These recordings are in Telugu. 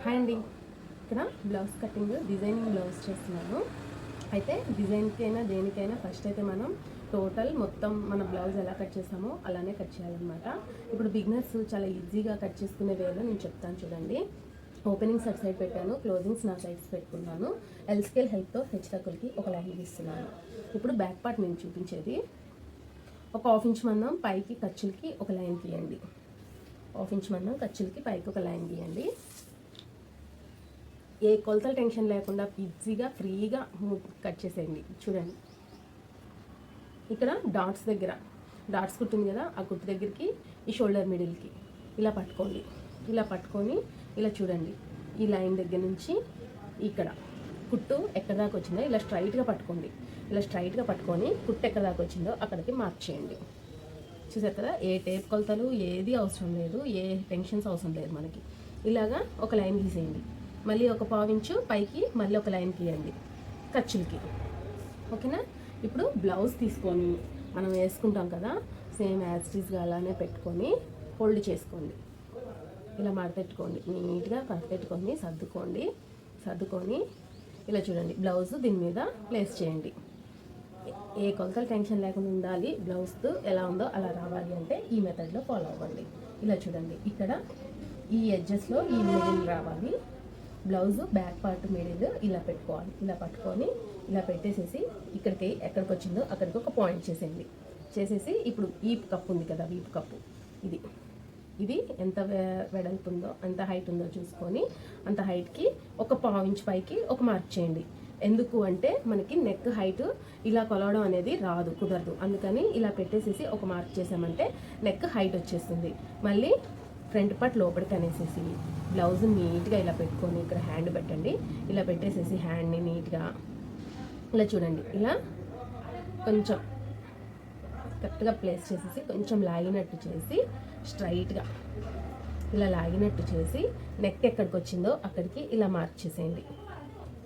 హాయ్ అండి. ఇక్కడ బ్లౌజ్ కటింగ్ డిజైనింగ్ బ్లౌజ్ చేస్తున్నాను. అయితే డిజైన్కైనా దేనికైనా ఫస్ట్ అయితే మనం టోటల్ మొత్తం మన బ్లౌజ్ ఎలా కట్ చేస్తామో అలానే కట్ చేయాలన్నమాట. ఇప్పుడు బిగినర్స్ చాలా ఈజీగా కట్ చేసుకునే వేలో నేను చెప్తాను చూడండి. ఓపెనింగ్స్ అటు సైడ్ పెట్టాను, క్లోజింగ్స్ నా సైడ్స్ పెట్టుకున్నాను. ఎల్ స్కేల్ హెల్ప్తో హెచ్ తక్కువకి ఒక లైన్ గీస్తున్నాను. ఇప్పుడు బ్యాక్ పార్ట్ నేను చూపించేది ఒక హాఫ్ ఇంచ్ మందం పైకి ఖర్చులకి ఒక లైన్ గీయండి. హాఫ్ ఇంచ్ మందం ఖర్చులకి పైకి ఒక లైన్ గీయండి. ఏ కొలతల టెన్షన్ లేకుండా ఈజీగా ఫ్రీగా కట్ చేసేయండి. చూడండి, ఇక్కడ డాట్స్ దగ్గర డాట్స్ కుట్టుంది కదా, ఆ కుట్టు దగ్గరికి ఈ షోల్డర్ మిడిల్కి ఇలా పట్టుకోండి. ఇలా పట్టుకొని ఇలా చూడండి, ఈ లైన్ దగ్గర నుంచి ఇక్కడ కుట్టు ఎక్కడ దాకా వచ్చిందో ఇలా స్ట్రైట్గా పట్టుకోండి. ఇలా స్ట్రైట్గా పట్టుకొని కుట్టు ఎక్కడ దాకా వచ్చిందో అక్కడికి మార్క్ చేయండి. చూసారు కదా, ఏ టేప్ కొలతలు ఏది అవసరం లేదు, ఏ టెన్షన్స్ అవసరం లేదు మనకి. ఇలాగా ఒక లైన్ గీసేయండి. మళ్ళీ ఒక పావించు పైకి మళ్ళీ ఒక లైన్ గీయండి ఖర్చులకి. ఓకేనా? ఇప్పుడు బ్లౌజ్ తీసుకొని మనం వేసుకుంటాం కదా, సేమ్ యాజ్ ఇట్ ఈస్గా అలానే పెట్టుకొని ఫోల్డ్ చేసుకోండి. ఇలా మడతెట్టుకోండి, నీట్గా కట్టెట్టుకొని సర్దుకొని ఇలా చూడండి, బ్లౌజ్ దీని మీద ప్లేస్ చేయండి. ఏ కొలతలు టెన్షన్ లేకుండా ఉండాలి, బ్లౌజ్ ఎలా ఉందో అలా రావాలి అంటే ఈ మెథడ్లో ఫాలో అవ్వండి. ఇలా చూడండి, ఇక్కడ ఈ ఎడ్జెస్లో ఈ మిడిల్ రావాలి. బ్లౌజ్ బ్యాక్ పార్ట్ మిడిల్ ఇలా పెట్టుకోవాలి. ఇలా పట్టుకొని ఇలా పెట్టేసేసి ఇక్కడికి ఎక్కడికి వచ్చిందో అక్కడికి ఒక పాయింట్ చేసేసి ఇప్పుడు వీపు కప్పు ఉంది కదా, వీపు కప్పు ఇది ఎంత వెడల్పు ఉందో ఎంత హైట్ ఉందో చూసుకొని అంత హైట్కి ఒక పావించ్ పైకి ఒక మార్క్ చేయండి. ఎందుకు అంటే మనకి నెక్ హైట్ ఇలా కొలవడం అనేది కుదరదు. అందుకని ఇలా పెట్టేసేసి ఒక మార్క్ చేసామంటే నెక్ హైట్ వచ్చేస్తుంది. మళ్ళీ ఫ్రంట్ పార్ట్ లోపలికి అనేసేసి బ్లౌజ్ నీట్గా ఇలా పెట్టుకొని ఇక్కడ హ్యాండ్ పెట్టండి. ఇలా పెట్టేసేసి హ్యాండ్ని నీట్గా ఇలా చూడండి, ఇలా కొంచెం కరెక్ట్గా ప్లేస్ చేసేసి కొంచెం లాగినట్టు చేసి స్ట్రైట్గా ఇలా లాగినట్టు చేసి నెక్ ఎక్కడికి వచ్చిందో అక్కడికి ఇలా మార్క్ చేసేయండి.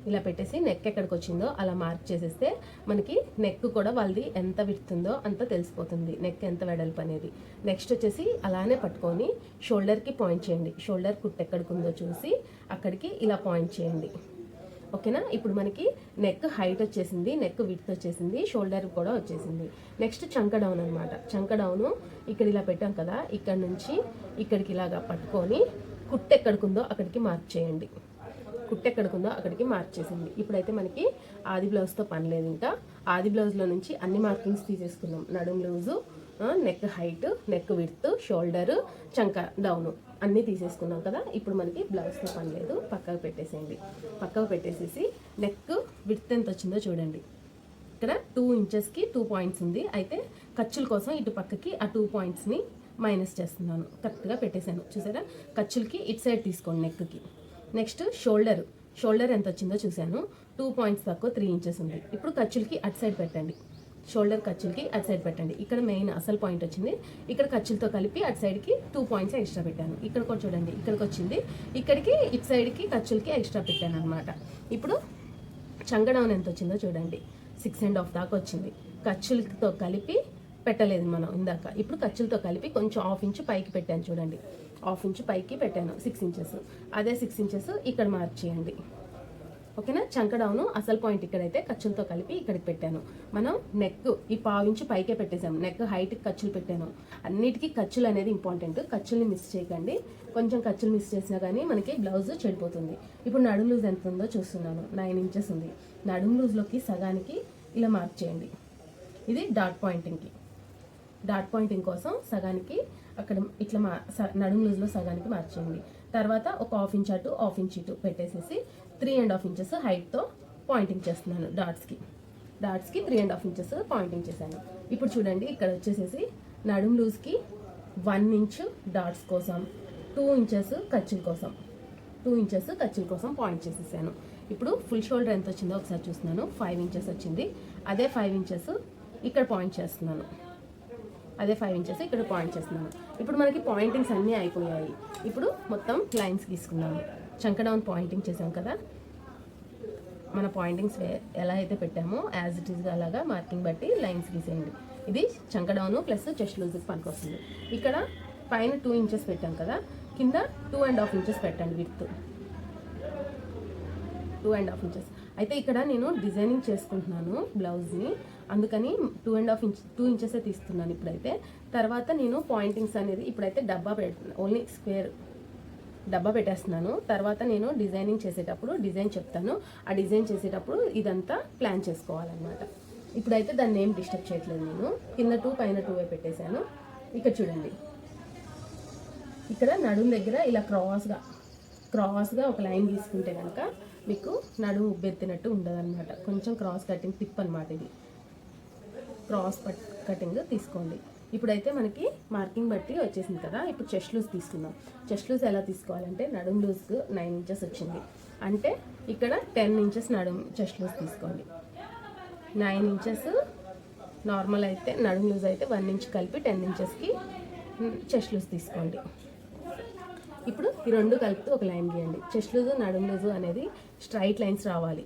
ఇలా పెట్టేసి నెక్ ఎక్కడికి వచ్చిందో అలా మార్క్ చేసేస్తే మనకి నెక్ కూడా వాళ్ళది ఎంత విడుతుందో అంత తెలిసిపోతుంది, నెక్ ఎంత వెడల్పు అనేది. నెక్స్ట్ వచ్చేసి అలానే పట్టుకొని షోల్డర్కి పాయింట్ చేయండి. షోల్డర్ కుట్టు ఎక్కడికి ఉందో చూసి అక్కడికి ఇలా పాయింట్ చేయండి. ఓకేనా? ఇప్పుడు మనకి నెక్ హైట్ వచ్చేసింది, నెక్ విడ్త్ వచ్చేసింది, షోల్డర్ కూడా వచ్చేసింది. నెక్స్ట్ చంక డౌన్ అనమాట. చంక డౌను ఇక్కడ ఇలా పెట్టాం కదా, ఇక్కడ నుంచి ఇక్కడికి ఇలాగా పట్టుకొని కుట్టు ఎక్కడికి ఉందో అక్కడికి మార్క్ చేయండి. కుట్టు ఎక్కడికుందో అక్కడికి మార్క్ చేసింది. ఇప్పుడైతే మనకి ఆది బ్లౌజ్తో పని లేదు. ఇంకా ఆది బ్లౌజ్లో నుంచి అన్ని మార్కింగ్స్ తీసేసుకున్నాం. నడుం loose, neck height, neck width, shoulder, చంక డౌను అన్నీ తీసేసుకున్నాం కదా. ఇప్పుడు మనకి బ్లౌజ్తో పని లేదు, పక్కకు పెట్టేసేసి నెక్ విడ్త్ ఎంత వచ్చిందో చూడండి. ఇక్కడ 2 ఇంచెస్కి 2 పాయింట్స్ ఉంది. అయితే ఖర్చుల కోసం ఇటు పక్కకి ఆ 2 పాయింట్స్ని మైనస్ చేస్తున్నాను. కరెక్ట్గా పెట్టేశాను. చూసారా, ఖర్చులకి ఇటు సైడ్ తీసుకోండి నెక్కి. నెక్స్ట్ షోల్డర్ ఎంత వచ్చిందో చూశాను. 2 పాయింట్స్ తక్కువ 3 ఇంచెస్ ఉంది. ఇప్పుడు ఖర్చులకి అటు సైడ్ పెట్టండి. షోల్డర్ ఖర్చులకి అటు సైడ్ పెట్టండి. ఇక్కడ మెయిన్ అసలు పాయింట్ వచ్చింది. ఇక్కడ ఖర్చులతో కలిపి అటు సైడ్కి 2 పాయింట్స్ ఎక్స్ట్రా పెట్టాను. ఇక్కడ కూడా చూడండి, ఇక్కడికి వచ్చింది. ఇక్కడికి ఇటు సైడ్కి ఖర్చులకి ఎక్స్ట్రా పెట్టాను అనమాట. ఇప్పుడు చంక డౌన్ ఎంత వచ్చిందో చూడండి. 6.5 దాకా వచ్చింది. ఖర్చులతో కలిపి పెట్టలేదు మనం ఇందాక. ఇప్పుడు ఖర్చులతో కలిపి కొంచెం హాఫ్ ఇంచ్ పైకి పెట్టాను చూడండి. హాఫ్ ఇంచ్ పైకి పెట్టాను, 6 ఇంచెస్. అదే 6 ఇంచెస్ ఇక్కడ మార్క్ చేయండి. ఓకేనా? చంక డౌను అసలు పాయింట్ ఇక్కడైతే ఖర్చులతో కలిపి ఇక్కడికి పెట్టాను. మనం నెక్ ఈ పావించు పైకే పెట్టేసాము. నెక్ హైట్కి ఖర్చులు పెట్టాను. అన్నిటికీ ఖర్చులు అనేది ఇంపార్టెంట్. ఖర్చుల్ని మిస్ చేయకండి. కొంచెం ఖర్చులు మిస్ చేసినా కానీ మనకి బ్లౌజ్ చెడిపోతుంది. ఇప్పుడు నడుం లూజ్ ఎంత ఉందో చూస్తున్నాను. 9 ఇంచెస్ ఉంది. నడుం లూజ్లోకి సగానికి ఇలా మార్క్ చేయండి. ఇది డాట్ పాయింటింగ్ కోసం సగానికి అక్కడ ఇట్లా నడుం లూజ్లో సగానికి మార్చేయండి. తర్వాత ఒక హాఫ్ ఇంచ్ అటు హాఫ్ ఇంచ్ ఇటు పెట్టేసేసి 3.5 ఇంచెస్ హైట్తో పాయింటింగ్ చేస్తున్నాను. డాట్స్కి 3.5 ఇంచెస్ పాయింటింగ్ చేశాను. ఇప్పుడు చూడండి, ఇక్కడ వచ్చేసేసి నడుం లూజ్కి 1 ఇంచ్ డాట్స్ కోసం, 2 ఇంచెస్ ఖర్చుల కోసం పాయింట్ చేసేసాను. ఇప్పుడు ఫుల్ షోల్డర్ ఎంత వచ్చిందో ఒకసారి చూస్తున్నాను. 5 ఇంచెస్ వచ్చింది. అదే 5 ఇంచెస్ ఇక్కడ పాయింట్ చేస్తున్నాను. ఇప్పుడు మనకి పాయింటింగ్స్ అన్నీ అయిపోయాయి. ఇప్పుడు మొత్తం లైన్స్ గీసుకున్నాము. చంక డౌన్ పాయింటింగ్ చేసాం కదా, మన పాయింటింగ్స్ ఎలా అయితే పెట్టామో యాజ్ ఇట్ ఈస్గా అలాగా మార్కింగ్ బట్టి లైన్స్ గీసేయండి. ఇది చంక డౌన్ ప్లస్ చెస్ట్ లూజ్కి పనికి వస్తుంది. ఇక్కడ పైన 2 ఇంచెస్ పెట్టాం కదా, కింద 2.5 ఇంచెస్ పెట్టండి విడ్త్. 2.5 ఇంచెస్. అయితే ఇక్కడ నేను డిజైనింగ్ చేసుకుంటున్నాను బ్లౌజ్ని, అందుకని 2.5 ఇంచెసే తీస్తున్నాను ఇప్పుడైతే. తర్వాత నేను పాయింటింగ్స్ అనేది ఇప్పుడైతే డబ్బా పెడుతున్నాను, ఓన్లీ స్క్వేర్ డబ్బా పెట్టేస్తున్నాను. తర్వాత నేను డిజైనింగ్ చేసేటప్పుడు డిజైన్ చెప్తాను, ఆ డిజైన్ చేసేటప్పుడు ఇదంతా ప్లాన్ చేసుకోవాలన్నమాట. ఇప్పుడైతే దాన్ని ఏం డిస్టర్బ్ చేయట్లేదు, నేను కింద 2 పైన 2 పెట్టేశాను. ఇక్కడ చూడండి, ఇక్కడ నడుము దగ్గర ఇలా క్రాస్గా ఒక లైన్ తీసుకుంటే కనుక మీకు నడుము ఉబ్బెత్తినట్టు ఉండదు అనమాట. కొంచెం క్రాస్ కటింగ్ టిప్ అనమాట ఇది, క్రాస్ కటింగ్ తీసుకోండి. ఇప్పుడైతే మనకి మార్కింగ్ బట్టి వచ్చేసింది కదా. ఇప్పుడు చెస్ట్ లూజ్ తీసుకుందాం. చెస్ట్ లూజ్ ఎలా తీసుకోవాలంటే నడుము లూజ్కు 9 ఇంచెస్ వచ్చింది అంటే ఇక్కడ 10 ఇంచెస్ నడుము చెస్ట్ లూజ్ తీసుకోండి. 9 ఇంచెస్ నార్మల్ అయితే, నడుము లూజ్ అయితే 1 ఇంచ్ కలిపి 10 ఇంచెస్కి చెస్ట్ లూజ్ తీసుకోండి. ఇప్పుడు ఈ రెండు కలుపుతూ ఒక లైన్ గీయండి. చెస్ట్ లూజు నడుము లూజు అనేది స్ట్రైట్ లైన్స్ రావాలి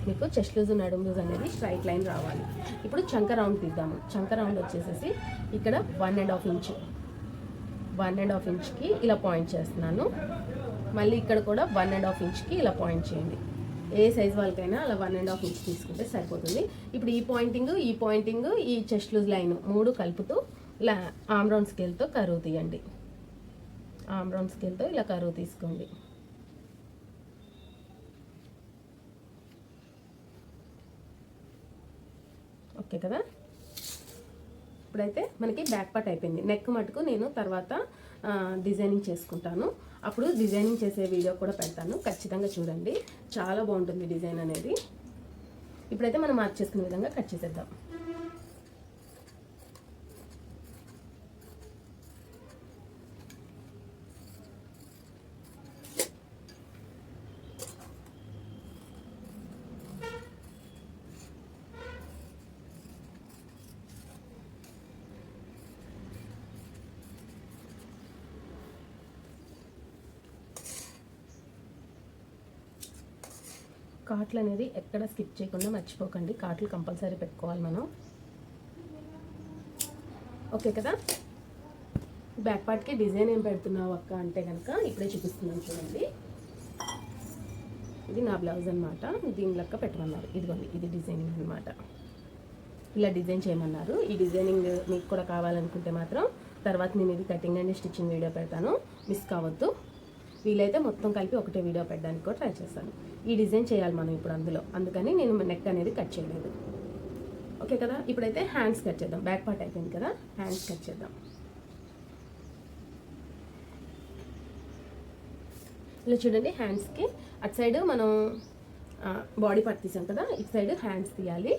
మీకు. చెస్ట్ లూజు నడుము లూజ్ అనేది స్ట్రైట్ లైన్ రావాలి. ఇప్పుడు చంక రౌండ్ తీద్దాము. చంక రౌండ్ వచ్చేసేసి ఇక్కడ 1.5 ఇంచ్కి ఇలా పాయింట్ చేస్తున్నాను. మళ్ళీ ఇక్కడ కూడా 1.5 ఇంచ్కి ఇలా పాయింట్ చేయండి. ఏ సైజ్ వాళ్ళకైనా అలా 1.5 ఇంచ్ తీసుకుంటే సరిపోతుంది. ఇప్పుడు ఈ పాయింటింగ్ ఈ చెస్ట్ లూజ్ లైన్ 3 కలుపుతూ ఇలా ఆమ్ రౌండ్ స్కేల్తో కరువు తీయండి. ఆమ్ రౌండ్ స్కేల్తో ఇలా కరువు తీసుకోండి. ఓకే కదా. ఇప్పుడైతే మనకి బ్యాక్ పార్ట్ అయిపోయింది. నెక్ మటుకు నేను తర్వాత డిజైనింగ్ చేసుకుంటాను, అప్పుడు డిజైనింగ్ చేసే వీడియో కూడా పెడతాను, ఖచ్చితంగా చూడండి. చాలా బాగుంటుంది డిజైన్ అనేది. ఇప్పుడైతే మనం మార్క్ చేసుకునే విధంగా కట్ చేసేద్దాం. కాట్లు అనేది ఎక్కడ స్కిప్ చేయకుండా మర్చిపోకండి, కాట్లు కంపల్సరీ పెట్టుకోవాలి మనం. ఓకే కదా. బ్యాక్ పార్ట్కి డిజైన్ ఏం పెడుతున్నావు అక్క అంటే కనుక ఇప్పుడే చూపిస్తున్నాను చూడండి. ఇది నా బ్లౌజ్ అనమాట, దీని లెక్క పెట్టమన్నారు. ఇదిగోండి, ఇది డిజైనింగ్ అనమాట. ఇలా డిజైన్ చేయమన్నారు. ఈ డిజైనింగ్ మీకు కూడా కావాలనుకుంటే మాత్రం తర్వాత నేను ఇది కటింగ్ అండ్ స్టిచ్చింగ్ వీడియో పెడతాను, మిస్ కావద్దు. వీలైతే మొత్తం కలిపి ఒకటే వీడియో పెట్టడానికి కూడా ట్రై చేస్తాను. ఈ డిజైన్ చేయాలి మనం ఇప్పుడు అందుకని నేను నెక్ అనేది కట్ చేయలేదు. ఓకే కదా. ఇప్పుడైతే హ్యాండ్స్ కట్ చేద్దాం. బ్యాక్ పార్ట్ అయిపోయింది కదా, హ్యాండ్స్ కట్ చేద్దాం. ఇలా చూడండి, హ్యాండ్స్కి అటు సైడ్ మనం బాడీ పార్ట్ తీసాం కదా, ఇటు సైడ్ హ్యాండ్స్ తీయాలి.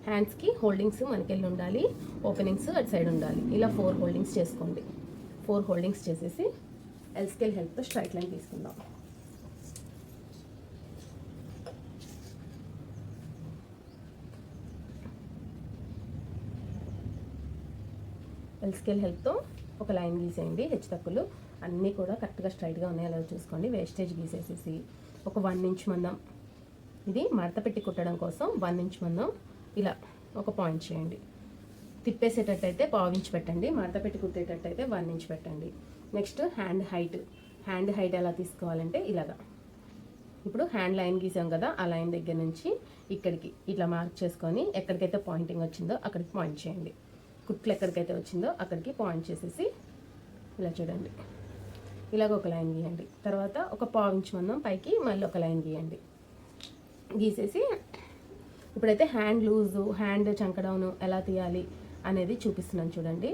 హ్యాండ్స్కి హోల్డింగ్స్ మనకెళ్ళి ఉండాలి, ఓపెనింగ్స్ అటు సైడ్ ఉండాలి. ఇలా 4 హోల్డింగ్స్ చేసుకోండి. 4 హోల్డింగ్స్ చేసేసి ఎల్ స్కేల్ హెల్ప్తో స్ట్రైట్ లైన్ తీసుకుందాం. ఎల్ స్కేల్ హెల్ప్తో ఒక లైన్ గీసేయండి. హెచ్చు తక్కువలు అన్నీ కూడా కరెక్ట్గా స్ట్రైట్గా ఉన్నాయో లేదో చూసుకోండి. వేస్టేజ్ గీసేసేసి ఒక 1 ఇంచ్ మందం, ఇది మడత పెట్టి కుట్టడం కోసం 1 ఇంచ్ మందం ఇలా ఒక పాయింట్ చేయండి. తిప్పేసేటట్టయితే 1/2 ఇంచ్ పెట్టండి, మడత పెట్టి కుట్టేటట్టయితే 1 ఇంచ్ పెట్టండి. నెక్స్ట్ హ్యాండ్ హైట్ ఎలా తీసుకోవాలంటే ఇలాగా. ఇప్పుడు హ్యాండ్ లైన్ గీసాం కదా, ఆ లైన్ దగ్గర నుంచి ఇక్కడికి ఇట్లా మార్క్ చేసుకొని ఎక్కడికైతే పాయింటింగ్ వచ్చిందో అక్కడికి పాయింట్ చేయండి. కుట్లు ఎక్కడికైతే వచ్చిందో అక్కడికి పాయింట్ చేసేసి ఇలా చూడండి, ఇలాగ ఒక లైన్ గీయండి. తర్వాత ఒక 1/2 ఇంచ్ మందం పైకి మళ్ళీ ఒక లైన్ గీయండి. గీసేసి ఇప్పుడైతే హ్యాండ్ లూజు, హ్యాండ్ చంకడౌను ఎలా తీయాలి అనేది చూపిస్తున్నాను చూడండి.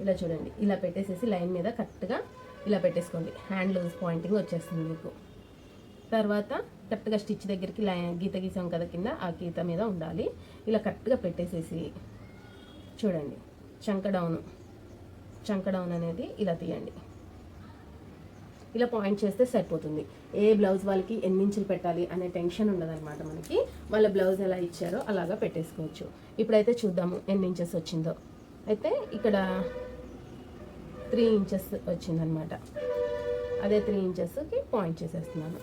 ఇలా చూడండి, ఇలా పెట్టేసేసి లైన్ మీద కరెక్ట్గా ఇలా పెట్టేసుకోండి. హ్యాండ్ లూజ్ పాయింటింగ్ వచ్చేస్తుంది మీకు. తర్వాత కరెక్ట్గా స్టిచ్ దగ్గరికి గీత గీసాం కదా కింద, ఆ గీత మీద ఉండాలి. ఇలా కరెక్ట్గా పెట్టేసేసి చూడండి, చంకడౌన్ అనేది ఇలా తీయండి. ఇలా పాయింట్ చేస్తే సరిపోతుంది. ఏ బ్లౌజ్ వాళ్ళకి ఎన్ని ఇంచులు పెట్టాలి అనే టెన్షన్ ఉండదన్నమాట మనకి. వాళ్ళ బ్లౌజ్ ఎలా ఇచ్చారో అలాగా పెట్టేసుకోవచ్చు. ఇప్పుడైతే చూద్దాము ఎన్ని ఇంచెస్ వచ్చిందో. అయితే ఇక్కడ 3 ఇంచెస్ వచ్చిందనమాట. అదే 3 ఇంచెస్కి పాయింట్ చేసేస్తున్నాను.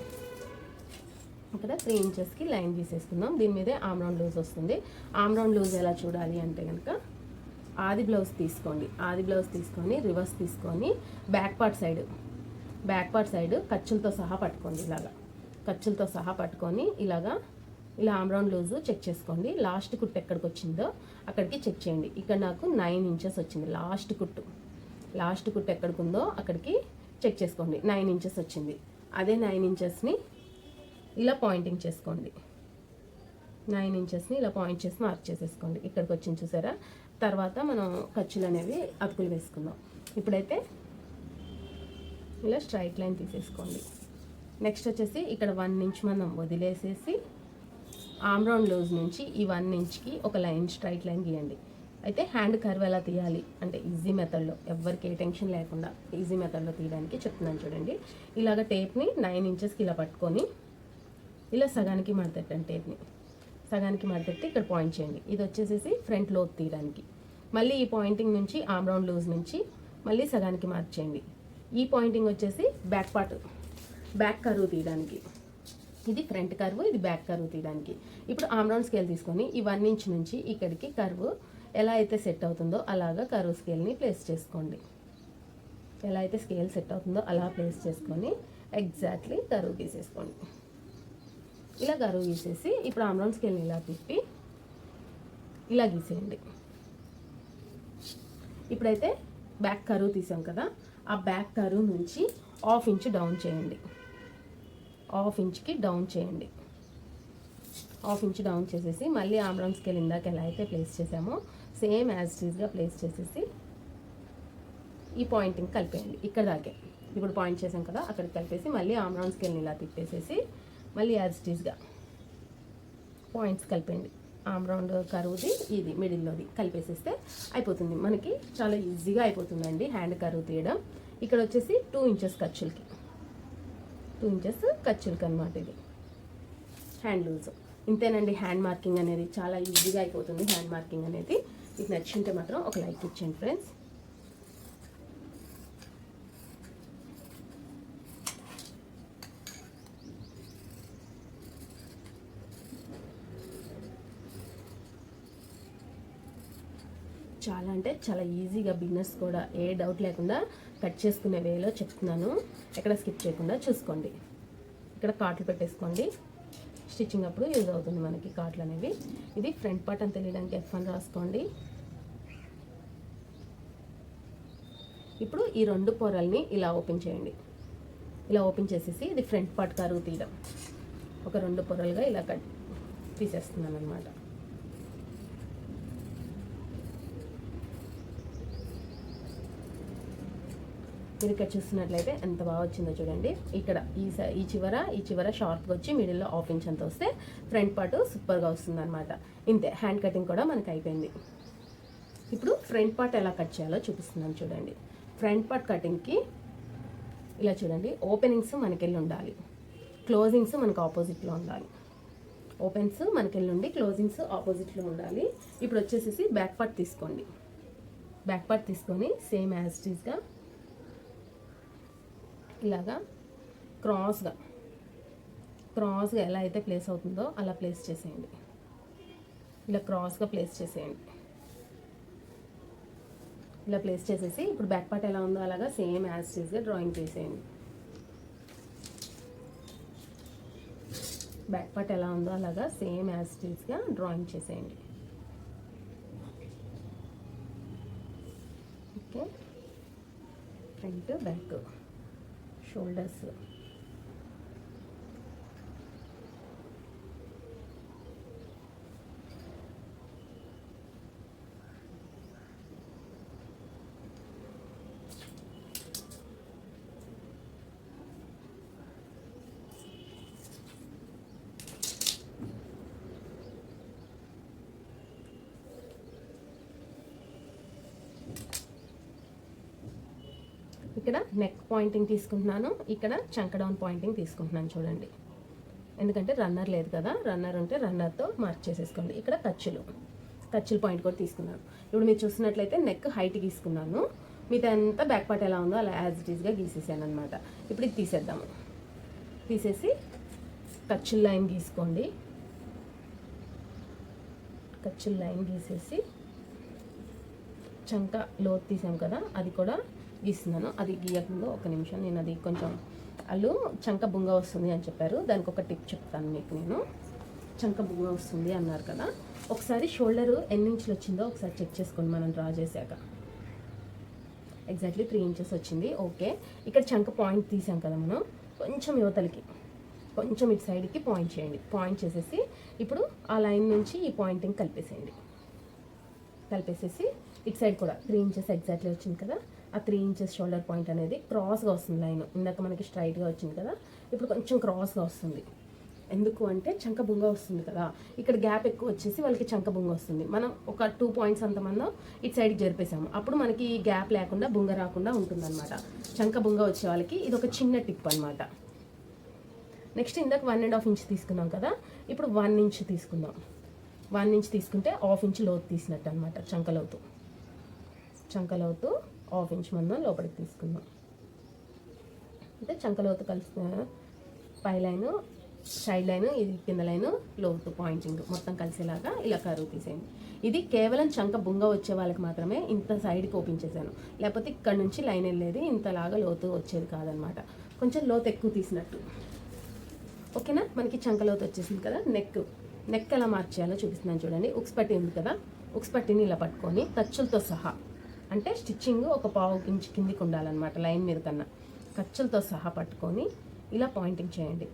ఇక్కడ 3 ఇంచెస్కి లైన్ తీసేసుకుందాం. దీని మీదే ఆమ్ రౌండ్ లూజ్ వస్తుంది. ఆమ్ రౌండ్ లూజ్ ఎలా చూడాలి అంటే కనుక ఆది బ్లౌజ్ తీసుకోండి. ఆది బ్లౌజ్ తీసుకొని రివర్స్ తీసుకొని బ్యాక్ పార్ట్ సైడ్ ఖర్చులతో సహా పట్టుకోండి. ఇలాగా ఖర్చులతో సహా పట్టుకొని ఇలా ఆమ్ రౌండ్ లూజు చెక్ చేసుకోండి. లాస్ట్ కుట్టు ఎక్కడికి వచ్చిందో అక్కడికి చెక్ చేయండి. ఇక్కడ నాకు 9 ఇంచెస్ వచ్చింది లాస్ట్ కుట్టు ఎక్కడికి ఉందో అక్కడికి చెక్ చేసుకోండి. 9 ఇంచెస్ వచ్చింది. అదే 9 ఇంచెస్ని ఇలా పాయింటింగ్ చేసుకోండి. 9 ఇంచెస్ని ఇలా పాయింట్ చేసి మార్క్ చేసేసుకోండి. ఇక్కడికి వచ్చింది చూసారా. తర్వాత మనం ఖర్చులు అనేవి అతుకులు వేసుకుందాం. ఇప్పుడైతే ఇలా స్ట్రైట్ లైన్ తీసేసుకోండి. నెక్స్ట్ వచ్చేసి ఇక్కడ 1 ఇంచ్ మనం వదిలేసేసి ఆమ్ రౌండ్ లూజ్ నుంచి ఈ 1 ఇంచ్కి ఒక లైన్ స్ట్రైట్ లైన్ గీయండి. అయితే హ్యాండ్ కర్వ్ ఎలా తీయాలి అంటే ఈజీ మెథడ్లో, ఎవరికి ఏ టెన్షన్ లేకుండా ఈజీ మెథడ్లో తీయడానికి చెప్తున్నాను చూడండి. ఇలాగ టేప్ని 9 ఇంచెస్కి ఇలా పట్టుకొని ఇలా సగానికి మడతెట్టండి. టేప్ని సగానికి మడతెట్టి ఇక్కడ పాయింట్ చేయండి. ఇది వచ్చేసేసి ఫ్రంట్ లోత్ తీయడానికి. మళ్ళీ ఈ పాయింటింగ్ నుంచి ఆమ్ రౌండ్ లూజ్ నుంచి మళ్ళీ సగానికి మార్చేయండి. ఈ పాయింటింగ్ వచ్చేసి బ్యాక్ కర్వ్ తీయడానికి. ఇది ఫ్రంట్ కర్వ్, ఇది బ్యాక్ కర్వ్ తీయడానికి. ఇప్పుడు ఆమ్ రౌండ్ స్కేల్ తీసుకొని ఈ 1 ఇంచ్ నుంచి ఇక్కడికి కర్వ్ ఎలా అయితే సెట్ అవుతుందో అలాగా కర్వ్ స్కేల్ని ప్లేస్ చేసుకోండి. ఎలా అయితే స్కేల్ సెట్ అవుతుందో అలా ప్లేస్ చేసుకొని ఎగ్జాక్ట్లీ కర్వ్ గీసేసుకోండి. ఇలా కర్వ్ గీసేసి ఇప్పుడు ఆమ్ రౌండ్ స్కేల్ని ఇలా తిప్పి ఇలా గీసేయండి. ఇప్పుడైతే బ్యాక్ కర్వ్ తీసాం కదా, ఆ బ్యాక్ కర్వ్ నుంచి 1/2 ఇంచ్ డౌన్ చేయండి. 1/2 ఇంచ్కి డౌన్ చేయండి. 1/2 ఇంచ్ డౌన్ చేసేసి మళ్ళీ ఆమ్ రౌండ్ స్కేల్ ఇందాక ఎలా అయితే ప్లేస్ చేసామో సేమ్ యాజ్ ఇట్ ఈస్గా ప్లేస్ చేసేసి ఈ పాయింటింగ్ కలిపేయండి. ఇక్కడ దాకే ఇప్పుడు పాయింట్ చేసాం కదా అక్కడికి కలిపేసి మళ్ళీ ఆమ్ రౌండ్ స్కేల్ని ఇలా తిప్పేసేసి మళ్ళీ యాజ్ ఇట్ ఈస్గా పాయింట్స్ కలిపేయండి. ఆమ్ రౌండ్ కరువుది ఇది మిడిల్లోది కలిపేసేస్తే అయిపోతుంది. మనకి చాలా ఈజీగా అయిపోతుందండి హ్యాండ్ కరువు తీయడం. ఇక్కడ వచ్చేసి 2 ఇంచెస్ ఖర్చులకి 2 ఇంచెస్ ఖర్చులకి అనమాట ఇది హ్యాండ్ లూజ్. ఇంతేనండి హ్యాండ్ మార్కింగ్ అనేది చాలా ఈజీగా అయిపోతుంది. హ్యాండ్ మార్కింగ్ అనేది మీకు నచ్చింటే మాత్రం ఒక లైక్ ఇచ్చేయండి ఫ్రెండ్స్. చాలా అంటే చాలా ఈజీగా బిగినర్స్ కూడా ఏ డౌట్ లేకుండా కట్ చేసుకునే వేలో చెప్తున్నాను. ఎక్కడ స్కిప్ చేయకుండా చూసుకోండి. ఇక్కడ కాట్లు పెట్టేసుకోండి. స్టిచ్చింగ్ అప్పుడు యూజ్ అవుతుంది మనకి కాట్లు అనేవి. ఇది ఫ్రంట్ పార్ట్ అని తెలియడానికి F1 రాసుకోండి. ఇప్పుడు ఈ 2 పొరల్ని ఇలా ఓపెన్ చేయండి. ఇలా ఓపెన్ చేసేసి ఇది ఫ్రంట్ పార్ట్ కరువు తీయడం. ఒక 2 పొరలుగా ఇలా కట్ తీసేస్తున్నాను అనమాట. మీరు ఇక్కడ చూస్తున్నట్లయితే ఎంత బాగా వచ్చిందో చూడండి. ఇక్కడ ఈ చివర షార్ప్గా వచ్చి మిడిల్లో 1/2 ఇంచ్ అంత వస్తే ఫ్రంట్ పార్ట్ సూపర్గా వస్తుంది అనమాట. ఇంతే హ్యాండ్ కటింగ్ కూడా మనకి అయిపోయింది. ఇప్పుడు ఫ్రంట్ పార్ట్ ఎలా కట్ చేయాలో చూపిస్తున్నాను చూడండి. ఫ్రంట్ పార్ట్ కటింగ్కి ఇలా చూడండి, ఓపెనింగ్స్ మనకెళ్ళి ఉండాలి, క్లోజింగ్స్ మనకు ఆపోజిట్లో ఉండాలి. ఓపెన్స్ మనకెళ్ళి ఉండి క్లోజింగ్స్ ఆపోజిట్లో ఉండాలి. ఇప్పుడు వచ్చేసేసి బ్యాక్ పార్ట్ తీసుకోండి. బ్యాక్ పార్ట్ తీసుకొని సేమ్ యాజ్ ఇట్ ఈస్గా ఇలాగా క్రాస్గా ఎలా అయితే ప్లేస్ అవుతుందో అలా ప్లేస్ చేసేయండి. ఇలా క్రాస్గా ప్లేస్ చేసేయండి. ఇలా ప్లేస్ చేసేసి ఇప్పుడు బ్యాక్ పార్ట్ ఎలా ఉందో అలాగా సేమ్ యాజ్ ఇట్ ఈస్గా డ్రాయింగ్ చేసేయండి. బ్యాక్ పార్ట్ ఎలా ఉందో అలాగా సేమ్ యాజ్ ఇట్ ఈస్గా డ్రాయింగ్ చేసేయండి. ఓకే, ఫ్రంట్ బ్యాక్ షోల్డర్స్ ఇక్కడ నెక్ పాయింటింగ్ తీసుకుంటున్నాను, ఇక్కడ చంక డౌన్ పాయింటింగ్ తీసుకుంటున్నాను చూడండి. ఎందుకంటే రన్నర్ లేదు కదా, రన్నర్ ఉంటే రన్నర్తో మార్క్ చేసేసుకోండి. ఇక్కడ ఖర్చులు పాయింట్ కూడా తీసుకున్నాను. ఇప్పుడు మీరు చూసినట్లయితే నెక్ హైట్ గీసుకున్నాను, మిగతా అంతా బ్యాక్ పార్ట్ ఎలా ఉందో అలా యాజ్ ఇట్ ఈస్గా గీసేసాను అనమాట. ఇప్పుడు ఇది తీసేద్దాము. తీసేసి ఖర్చుల లైన్ గీసుకోండి. ఖర్చుల లైన్ గీసేసి చంక లోతు తీసాం కదా అది కూడా గీస్తున్నాను. అది గీయకుండా ఒక నిమిషం, నేను అది కొంచెం వాళ్ళు చంక బుంగ వస్తుంది అని చెప్పారు. దానికి ఒక టిప్ చెప్తాను మీకు నేను. చంక బుంగ వస్తుంది అన్నారు కదా, ఒకసారి షోల్డర్ ఎన్ని ఇంచులు వచ్చిందో ఒకసారి చెక్ చేసుకోండి. మనం డ్రా చేశాక ఎగ్జాక్ట్లీ 3 ఇంచెస్ వచ్చింది. ఓకే, ఇక్కడ చంక పాయింట్ తీసాం కదా మనం, కొంచెం యువతలకి కొంచెం ఇటు సైడ్కి పాయింట్ చేయండి. పాయింట్ చేసేసి ఇప్పుడు ఆ లైన్ నుంచి ఈ పాయింటింగ్ కలిపేసేయండి. కలిపేసేసి ఇటు సైడ్ కూడా 3 ఇంచెస్ ఎగ్జాక్ట్లీ వచ్చింది కదా, ఆ 3 ఇంచెస్ షోల్డర్ పాయింట్ అనేది క్రాస్గా వస్తుంది. లైన్ ఇందాక మనకి స్ట్రైట్గా వచ్చింది కదా, ఇప్పుడు కొంచెం క్రాస్గా వస్తుంది. ఎందుకు అంటే చంక బుంగ వస్తుంది కదా, ఇక్కడ గ్యాప్ ఎక్కువ వచ్చేసి వాళ్ళకి చంక బుంగ వస్తుంది. మనం ఒక 2 పాయింట్స్ అంత మనం ఇటు సైడ్కి జరిపేసాము, అప్పుడు మనకి గ్యాప్ లేకుండా బుంగ రాకుండా ఉంటుందన్నమాట. చంక బుంగ వచ్చే వాళ్ళకి ఇది ఒక చిన్న టిప్ అనమాట. నెక్స్ట్ ఇందాక 1.5 ఇంచ్ తీసుకున్నాం కదా, ఇప్పుడు 1 ఇంచ్ తీసుకుందాం. 1 ఇంచ్ తీసుకుంటే 1/2 ఇంచ్ లోతు తీసినట్టు అనమాట. చంకలోతు 1/2 ఇంచ్ మనం లోపలికి తీసుకుందాం. అంటే చంకలోతు కలిసిన పై లైను, సైడ్ లైను, ఇది కింద లైను, లోతు పాయింటింగ్ మొత్తం కలిసేలాగా ఇలా కరువు తీసేయండి. ఇది కేవలం చంక బుంగ వచ్చే వాళ్ళకి మాత్రమే ఇంత సైడ్కి ఓపెన్ చేశాను, లేకపోతే ఇక్కడ నుంచి లైన్ వెళ్ళేది ఇంతలాగా లోతు వచ్చేది కాదనమాట. కొంచెం లోతు ఎక్కువ తీసినట్టు. ఓకేనా, మనకి చంక లోతు వచ్చేసింది కదా. నెక్ ఎలా మార్చేయాలో చూపిస్తున్నాను చూడండి. ఉక్స్ పట్టి ఉంది కదా, ఉక్స్ పట్టిని ఇలా పట్టుకొని ఖర్చులతో సహా, అంటే స్టిచ్చింగ్ ఒక 1/2 ఇంచ్ కిందికి ఉండాలన్నమాట లైన్ మీద కన్నా, ఖర్చులతో సహా పట్టుకొని ఇలా పాయింటింగ్ చేయండి.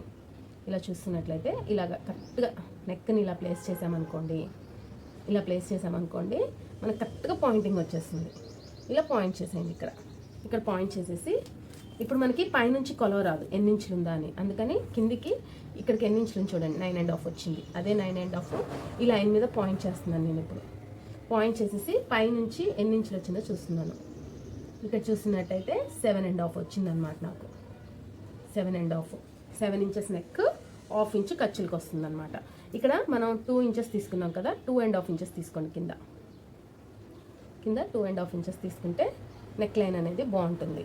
ఇలా చూస్తున్నట్లయితే ఇలాగ కరెక్ట్గా నెక్ని ఇలా ప్లేస్ చేసామనుకోండి, మనకు కరెక్ట్గా పాయింటింగ్ వచ్చేస్తుంది. ఇలా పాయింట్ చేసేయండి. ఇక్కడ పాయింట్ చేసేసి ఇప్పుడు మనకి పైనుంచి కొలవ రాదు ఎన్ని ఇంచులు ఉందా అని, అందుకని కిందికి ఇక్కడికి ఎన్ని ఇంచులు చూడండి, 9.5 వచ్చింది. అదే 9.5 ఈ లైన్ మీద పాయింట్ చేస్తున్నాను నేను. ఇప్పుడు పాయింట్ చేసేసి పైనుంచి ఎన్ని ఇంచులు వచ్చిందో చూస్తున్నాను. ఇక్కడ చూస్తున్నట్టయితే 7.5 వచ్చిందనమాట నాకు. 7 ఇంచెస్ నెక్, 1/2 ఇంచ్ ఖర్చులకు వస్తుంది అనమాట. ఇక్కడ మనం 2 ఇంచెస్ తీసుకున్నాం కదా, 2.5 ఇంచెస్ తీసుకోండి. కింద 2.5 ఇంచెస్ తీసుకుంటే నెక్ లైన్ అనేది బాగుంటుంది.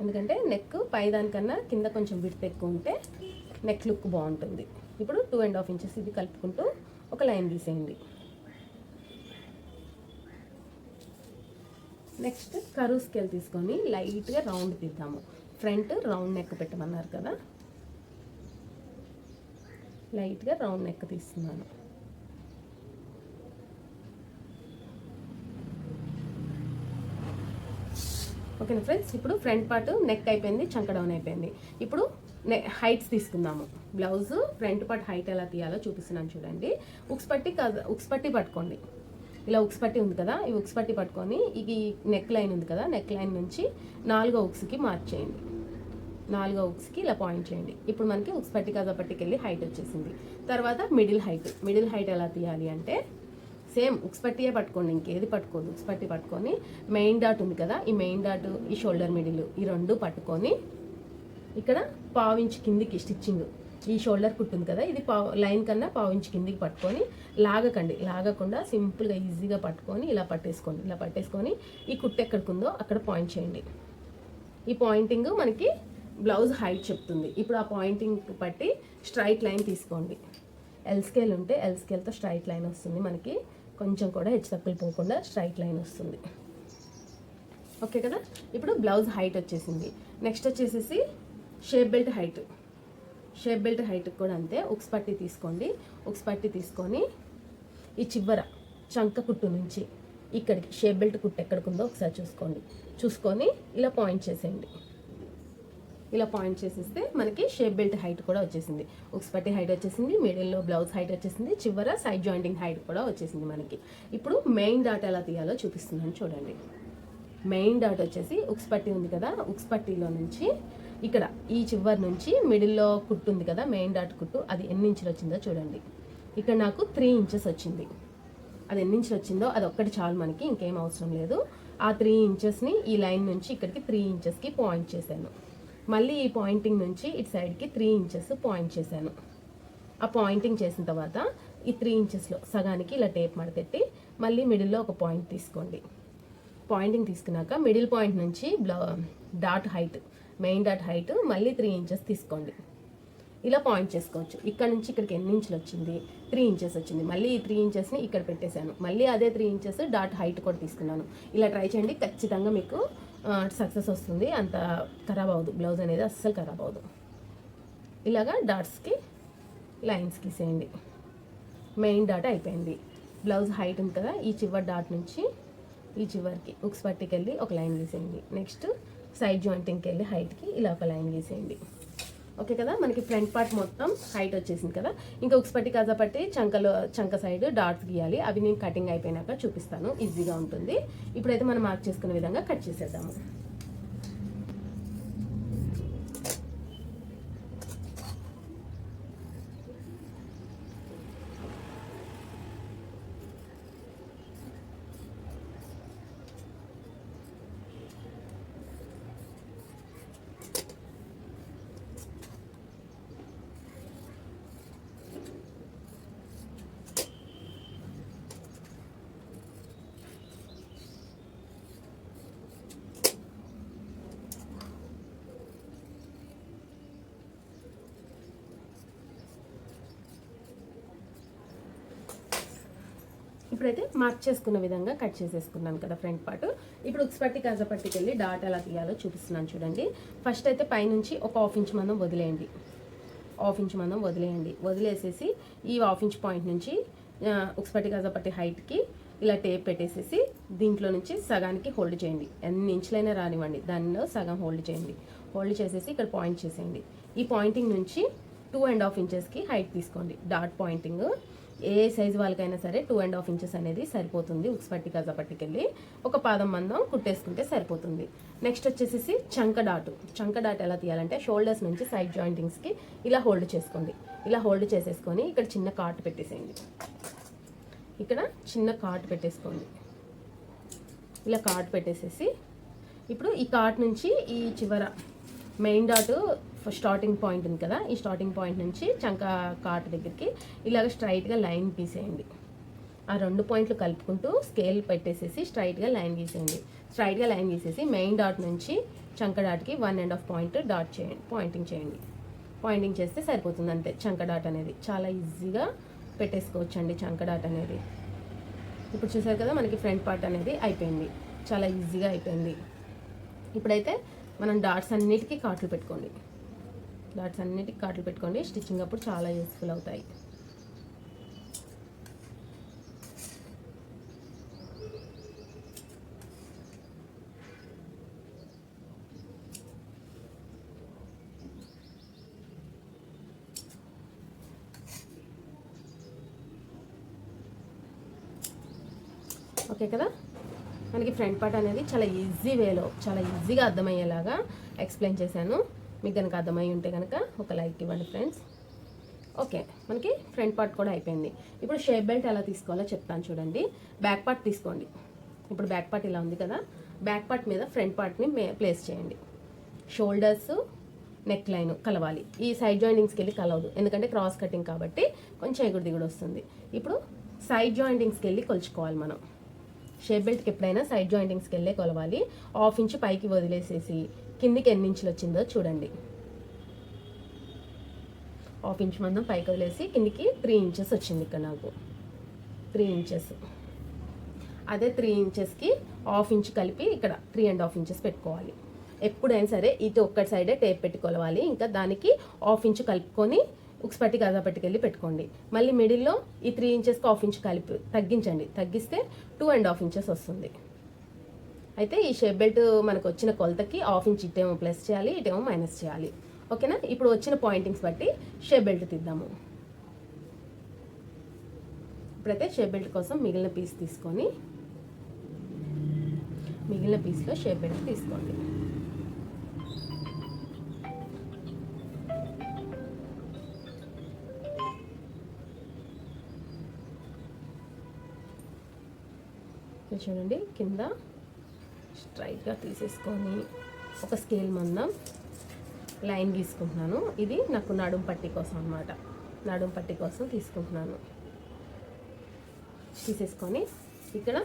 ఎందుకంటే నెక్ పై దానికన్నా కింద కొంచెం విడ్త్ ఎక్కువ ఉంటే నెక్ లుక్ బాగుంటుంది. ఇప్పుడు 2.5 ఇంచెస్ ఇది కలుపుకుంటూ ఒక లైన్ తీసేయండి. నెక్స్ట్ కరువు స్కేల్ తీసుకొని లైట్గా రౌండ్ తీద్దాము. ఫ్రంట్ రౌండ్ నెక్ పెట్టమన్నారు కదా, లైట్గా రౌండ్ నెక్ తీస్తున్నాను. ఓకేనా ఫ్రెండ్స్, ఇప్పుడు ఫ్రంట్ పార్ట్ నెక్ అయిపోయింది, చంక డౌన్ అయిపోయింది. ఇప్పుడు హైట్స్ తీసుకుందాము. బ్లౌజ్ ఫ్రంట్ పార్ట్ హైట్ ఎలా తీయాలో చూపిస్తున్నాను చూడండి. ఉక్స్ పట్టి పట్టుకోండి. ఇలా ఉక్స్ పట్టి ఉంది కదా, ఈ ఉక్స్ పట్టి పట్టుకొని ఇది నెక్ లైన్ ఉంది కదా, నెక్ లైన్ నుంచి 4వ ఉక్స్కి మార్చేయండి. 4వ ఉక్స్కి ఇలా పాయింట్ చేయండి. ఇప్పుడు మనకి ఉక్స్ పట్టి కజా పట్టికి వెళ్ళి హైట్ వచ్చేసింది. తర్వాత మిడిల్ హైట్ ఎలా తీయాలి అంటే సేమ్ ఉక్స్ పట్టియే పట్టుకోండి, ఇంకేది పట్టుకోదు. ఉక్స్ పట్టి పట్టుకొని మెయిన్ డాట్ ఉంది కదా, ఈ మెయిన్ డాట్, ఈ షోల్డర్ మిడిల్, ఈ 2 పట్టుకొని ఇక్కడ 1/2 ఇంచ్ కిందికి స్టిచ్చింగ్, ఈ షోల్డర్ కుట్టుంది కదా, ఇది లైన్ కన్నా 1/2 ఇంచ్ కిందికి పట్టుకొని లాగకుండా సింపుల్గా ఈజీగా పట్టుకొని ఇలా పట్టేసుకొని ఈ కుట్టు ఎక్కడికి ఉందో అక్కడ పాయింట్ చేయండి. ఈ పాయింటింగ్ మనకి బ్లౌజ్ హైట్ చెప్తుంది. ఇప్పుడు ఆ పాయింటింగ్ పట్టి స్ట్రైట్ లైన్ తీసుకోండి. ఎల్ స్కేల్ ఉంటే ఎల్ స్కేల్తో స్ట్రైట్ లైన్ వస్తుంది మనకి, కొంచెం కూడా హెచ్చు తక్కువ పోకుండా స్ట్రైట్ లైన్ వస్తుంది. ఓకే కదా, ఇప్పుడు బ్లౌజ్ హైట్ వచ్చేసింది. నెక్స్ట్ వచ్చేసేసి షేప్ బెల్ట్ హైట్ కూడా అంతే. ఉక్స్ పట్టి తీసుకోండి. ఉక్స్ పట్టి తీసుకొని ఈ చివర చంక కుట్టు నుంచి ఇక్కడికి షేప్ బెల్ట్ కుట్టు ఎక్కడికి ఉందో ఒకసారి చూసుకొని ఇలా పాయింట్ చేసేయండి. ఇలా పాయింట్ చేసేస్తే మనకి షేప్ బెల్ట్ హైట్ కూడా వచ్చేసింది. ఉక్స్ పట్టి హైట్ వచ్చేసింది, మిడిల్లో బ్లౌజ్ హైట్ వచ్చేసింది, చివర సైడ్ జాయింటింగ్ హైట్ కూడా వచ్చేసింది మనకి. ఇప్పుడు మెయిన్ డాట్ ఎలా తీయాలో చూపిస్తున్నాను చూడండి. మెయిన్ డాట్ వచ్చేసి ఉక్స్ పట్టి ఉంది కదా, ఉక్స్ పట్టీలో నుంచి ఇక్కడ ఈ చివరి నుంచి మిడిల్లో కుట్టు ఉంది కదా, మెయిన్ డాట్ కుట్టు, అది ఎన్ని ఇంచులు వచ్చిందో చూడండి. ఇక్కడ నాకు 3 ఇంచెస్ వచ్చింది. అది ఎన్ని ఇంచులు వచ్చిందో అది ఒక్కటి చాలు మనకి, ఇంకేం అవసరం లేదు. ఆ 3 ఇంచెస్ని ఈ లైన్ నుంచి ఇక్కడికి 3 ఇంచెస్కి పాయింట్ చేశాను. మళ్ళీ ఈ పాయింటింగ్ నుంచి ఇటు సైడ్కి 3 ఇంచెస్ పాయింట్ చేశాను. ఆ పాయింటింగ్ చేసిన తర్వాత ఈ 3 ఇంచెస్లో సగానికి ఇలా టేప్ మడతెట్టి మళ్ళీ మిడిల్లో ఒక పాయింట్ తీసుకోండి. పాయింటింగ్ తీసుకున్నాక మిడిల్ పాయింట్ నుంచి dot height, main dot height మళ్ళీ 3 ఇంచెస్ తీసుకోండి. ఇలా పాయింట్ చేసుకోవచ్చు. ఇక్కడ నుంచి ఇక్కడికి ఎన్ని ఇంచులు వచ్చింది, 3 ఇంచెస్ వచ్చింది. మళ్ళీ ఈ 3 ఇంచెస్ని ఇక్కడ పెట్టేశాను. మళ్ళీ అదే 3 ఇంచెస్ డాట్ హైట్ కూడా తీసుకున్నాను. ఇలా ట్రై చేయండి, ఖచ్చితంగా మీకు సక్సెస్ వస్తుంది, అంత ఖరాబ్ అవ్వదు, బ్లౌజ్ అనేది అస్సలు ఖరాబ్ అవ్వదు. ఇలాగా డాట్స్కి లైన్స్ గీసేయండి. మెయిన్ డాట్ అయిపోయింది. బ్లౌజ్ హైట్ ఉంది కదా, ఈ చివరి డాట్ నుంచి ఈ చివరికి ఉక్స్ పట్టికి వెళ్ళి ఒక లైన్ గీసేయండి. నెక్స్ట్ సైడ్ జాయింటింగ్కి వెళ్ళి హైట్కి ఇలా ఒక లైన్ గీసేయండి. ఓకే కదా, మనకి ఫ్రంట్ పార్ట్ మొత్తం హైట్ వచ్చేసింది కదా. ఇంకా ఉక్స్ పట్టి కాజా పట్టి చంక సైడ్ డాట్స్ గీయాలి. అవి నేను కటింగ్ అయిపోయినాక చూపిస్తాను, ఈజీగా ఉంటుంది. ఇప్పుడైతే మనం మార్క్ చేసుకునే విధంగా కట్ చేసేద్దాము. ఇప్పుడైతే మార్క్ చేసుకున్న విధంగా కట్ చేసేసుకున్నాను కదా ఫ్రంట్ పార్ట్. ఇప్పుడు ఉక్స్ పట్టి కాజా పట్టికి వెళ్ళి డాట్ ఎలా తీయాలో చూపిస్తున్నాను చూడండి. ఫస్ట్ అయితే పైనుంచి ఒక హాఫ్ ఇంచ్ మందం వదిలేయండి. హాఫ్ ఇంచ్ మందం వదిలేసేసి ఈ హాఫ్ ఇంచ్ పాయింట్ నుంచి ఉక్స్ పట్టి కాజా పట్టి హైట్కి ఇలా టేప్ పెట్టేసేసి దీంట్లో నుంచి సగానికి హోల్డ్ చేయండి. ఎన్ని ఇంచులైనా రానివ్వండి, దానిలో సగం హోల్డ్ చేయండి. హోల్డ్ చేసేసి ఇక్కడ పాయింట్ చేసేయండి. ఈ పాయింటింగ్ నుంచి 2.5 ఇంచెస్కి హైట్ తీసుకోండి. డాట్ పాయింటింగ్ ఏ సైజు వాళ్ళకైనా సరే 2.5 ఇంచెస్ అనేది సరిపోతుంది. ఉక్స్ పట్టి కాజా పట్టికి వెళ్ళి ఒక పాదం మందం కుట్టేసుకుంటే సరిపోతుంది. నెక్స్ట్ వచ్చేసి చంక డాట్ ఎలా తీయాలంటే షోల్డర్స్ నుంచి సైడ్ జాయింటింగ్స్కి ఇలా హోల్డ్ చేసుకోండి. ఇలా హోల్డ్ చేసేసుకొని ఇక్కడ చిన్న కాట్ పెట్టేసేయండి. ఇక్కడ చిన్న కాట్ పెట్టేసుకోండి. ఇలా కాట్ పెట్టేసేసి ఇప్పుడు ఈ కాట్ నుంచి ఈ చివర మెయిన్ డాట్ స్టార్టింగ్ పాయింట్ ఉంది కదా, ఈ స్టార్టింగ్ పాయింట్ నుంచి చంక కాట్ దగ్గరికి ఇలాగ స్ట్రైట్గా లైన్ గీసేయండి. ఆ 2 పాయింట్లు కలుపుకుంటూ స్కేల్ పెట్టేసేసి స్ట్రైట్గా లైన్ గీసేయండి. స్ట్రైట్గా లైన్ గీసేసి మెయిన్ డాట్ నుంచి చంక డాట్కి 1.5 పాయింట్ డాట్ చేయండి, పాయింటింగ్ చేయండి. పాయింటింగ్ చేస్తే సరిపోతుంది అంతే. చంక డాట్ అనేది చాలా ఈజీగా పెట్టేసుకోవచ్చండి. చంక డాట్ అనేది ఇప్పుడు చూసారు కదా, మనకి ఫ్రంట్ పార్ట్ అనేది అయిపోయింది, చాలా ఈజీగా అయిపోయింది. ఇప్పుడైతే మనం డాట్స్ అన్నిటికీ కాట్లు పెట్టుకోండి. స్టిచ్చింగ్ అప్పుడు చాలా యూస్ఫుల్ అవుతాయి. ఓకే కదా, మనకి ఫ్రంట్ పార్ట్ అనేది చాలా ఈజీ వేలో చాలా ఈజీగా అర్థమయ్యేలాగా ఎక్స్ప్లెయిన్ చేశాను. మీకు కనుక అర్థమై ఉంటే కనుక ఒక లైక్ ఇవ్వండి ఫ్రెండ్స్. ఓకే, మనకి ఫ్రంట్ పార్ట్ కూడా అయిపోయింది. ఇప్పుడు షేప్ బెల్ట్ ఎలా తీసుకోవాలో చెప్తాను చూడండి. బ్యాక్ పార్ట్ తీసుకోండి. ఇప్పుడు బ్యాక్ పార్ట్ ఇలా ఉంది కదా, బ్యాక్ పార్ట్ మీద ఫ్రంట్ పార్ట్ని ప్లేస్ చేయండి. షోల్డర్స్ నెక్ లైన్ కలవాలి. ఈ సైడ్ జాయింటింగ్స్కి వెళ్ళి కలవదు, ఎందుకంటే క్రాస్ కటింగ్ కాబట్టి కొంచెం ఎగుడు దిగుడు వస్తుంది. ఇప్పుడు సైడ్ జాయింటింగ్స్కి వెళ్ళి కొలుచుకోవాలి మనం. షేప్ బెల్ట్కి ఎప్పుడైనా సైడ్ జాయింటింగ్స్కి వెళ్ళే కొలవాలి. హాఫ్ ఇంచ్ పైకి వదిలేసేసి కిందికి ఎన్ని ఇంచులు వచ్చిందో చూడండి. హాఫ్ ఇంచ్ మందం పైకి వదిలేసి కిందికి 3 ఇంచెస్ వచ్చింది. ఇక్కడ నాకు 3 ఇంచెస్. అదే 3 ఇంచెస్కి హాఫ్ ఇంచ్ కలిపి ఇక్కడ 3.5 ఇంచెస్ పెట్టుకోవాలి. ఎప్పుడైనా సరే ఇటు ఒక్కటి సైడే టేప్ పెట్టుకోవాలి. ఇంకా దానికి హాఫ్ ఇంచ్ కలుపుకొని ఉక్స్ పట్టి కాజా పట్టికెళ్ళి పెట్టుకోండి. మళ్ళీ మిడిల్లో ఈ 3 ఇంచెస్కి హాఫ్ ఇంచ్ కలిపి తగ్గించండి. తగ్గిస్తే 2.5 ఇంచెస్ వస్తుంది. అయితే ఈ షేప్ బెల్ట్ మనకు వచ్చిన కొలతకి హాఫ్ ఇంచ్ ఇటేమో ప్లస్ చేయాలి, ఇటేమో మైనస్ చేయాలి. ఓకేనా, ఇప్పుడు వచ్చిన పాయింటింగ్స్ బట్టి షేప్ బెల్ట్ తీద్దాము. ఇప్పుడైతే షేప్ బెల్ట్ కోసం మిగిలిన పీస్ తీసుకొని మిగిలిన పీస్లో షేప్ బెల్ట్ తీసుకోండి. చూడండి, కింద స్ట్రైట్గా తీసేసుకొని ఒక స్కేల్ మందం లైన్ గీసుకుంటున్నాను. ఇది నాకు నడుం పట్టి కోసం అన్నమాట. నడుం పట్టి కోసం తీసుకుంటున్నాను. తీసేసుకొని ఇక్కడ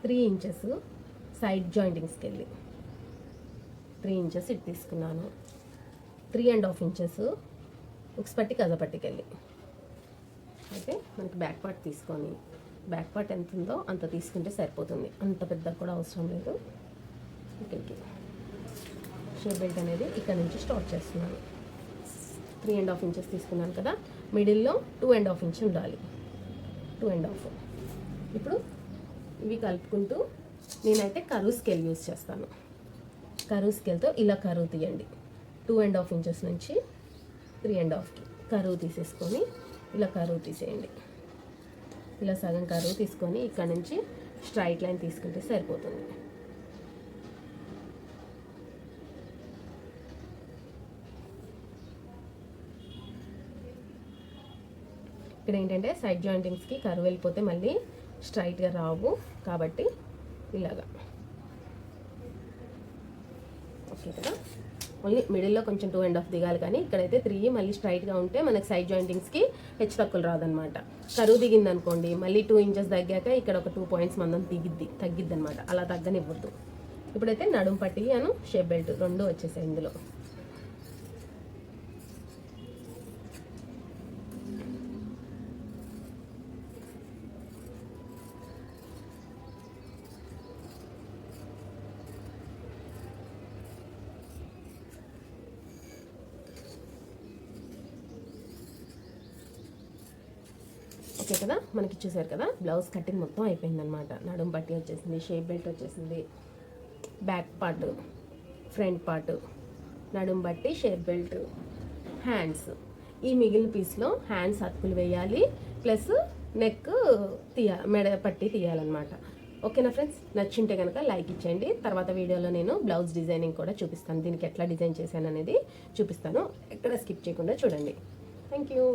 3 ఇంచెస్ సైడ్ జాయింటింగ్స్కి వెళ్ళి 3 ఇంచెస్ ఇటు తీసుకున్నాను. 3.5 ఇంచెస్ ఉక్స్ పట్టి కజ పట్టికి వెళ్ళి. అయితే మనకి బ్యాక్ పార్ట్ తీసుకొని బ్యాక్ పార్ట్ ఎంత ఉందో అంత తీసుకుంటే సరిపోతుంది. అంత పెద్ద కూడా అవసరం లేదు. ఇక్కడికి షేప్ బెల్ట్ అనేది ఇక్కడ నుంచి స్టార్ట్ చేస్తున్నాను. 3.5 ఇంచెస్ తీసుకున్నాను కదా, మిడిల్లో 2.5 ఇంచ్ ఉండాలి. 2.5. ఇప్పుడు ఇవి కలుపుకుంటూ నేనైతే కరువు స్కేల్ యూజ్ చేస్తాను. కరువు స్కేల్తో ఇలా కరువు తీయండి. 2.5 ఇంచెస్ నుంచి 3.5కి కరువు తీసేసుకొని ఇలా కరువు తీసేయండి. ఇలా సగం కరువు తీసుకొని ఇక్కడ నుంచి స్ట్రైట్ లైన్ తీసుకుంటే సరిపోతుంది. ఇక్కడ ఏంటంటే సైడ్ జాయింటింగ్స్కి కరువు వెళ్ళిపోతే మళ్ళీ స్ట్రైట్గా రావు, కాబట్టి ఇలాగా. ఓకే కదా, ఓన్లీ మిడిల్లో కొంచెం 2.5 దిగాలి, కానీ ఇక్కడైతే 3 మళ్ళీ స్ట్రైట్గా ఉంటే మనకి సైడ్ జాయింటింగ్స్కి హెచ్చు తక్కువలు రాదనమాట. కరువు దిగింది అనుకోండి, మళ్ళీ 2 ఇంచెస్ తగ్గాక ఇక్కడ ఒక 2 పాయింట్స్ మందం తగ్గిద్ది అనమాట. అలా తగ్గనివ్వద్దు. ఇప్పుడైతే నడుం పట్టి షేప్ బెల్ట్ 2 వచ్చేసాయి ఇందులో. ఓకే కదా, మనకి చూసారు కదా బ్లౌజ్ కటింగ్ మొత్తం అయిపోయిందనమాట. నడుం పట్టి వచ్చేసింది, షేప్ బెల్ట్ వచ్చేసింది, బ్యాక్ పార్ట్, ఫ్రంట్ పార్ట్, నడుం బట్టి, షేప్ బెల్ట్, హ్యాండ్స్. ఈ మిగిలిన పీస్లో హ్యాండ్స్ అతుకులు వేయాలి, ప్లస్ నెక్ మెడ పట్టి తీయాలన్నమాట. ఓకేనా ఫ్రెండ్స్, నచ్చుంటే కనుక లైక్ ఇచ్చేయండి. తర్వాత వీడియోలో నేను బ్లౌజ్ డిజైనింగ్ కూడా చూపిస్తాను, దీనికి ఎట్లా డిజైన్ చేశాను అనేది చూపిస్తాను. ఎక్కడ స్కిప్ చేయకుండా చూడండి. Thank you.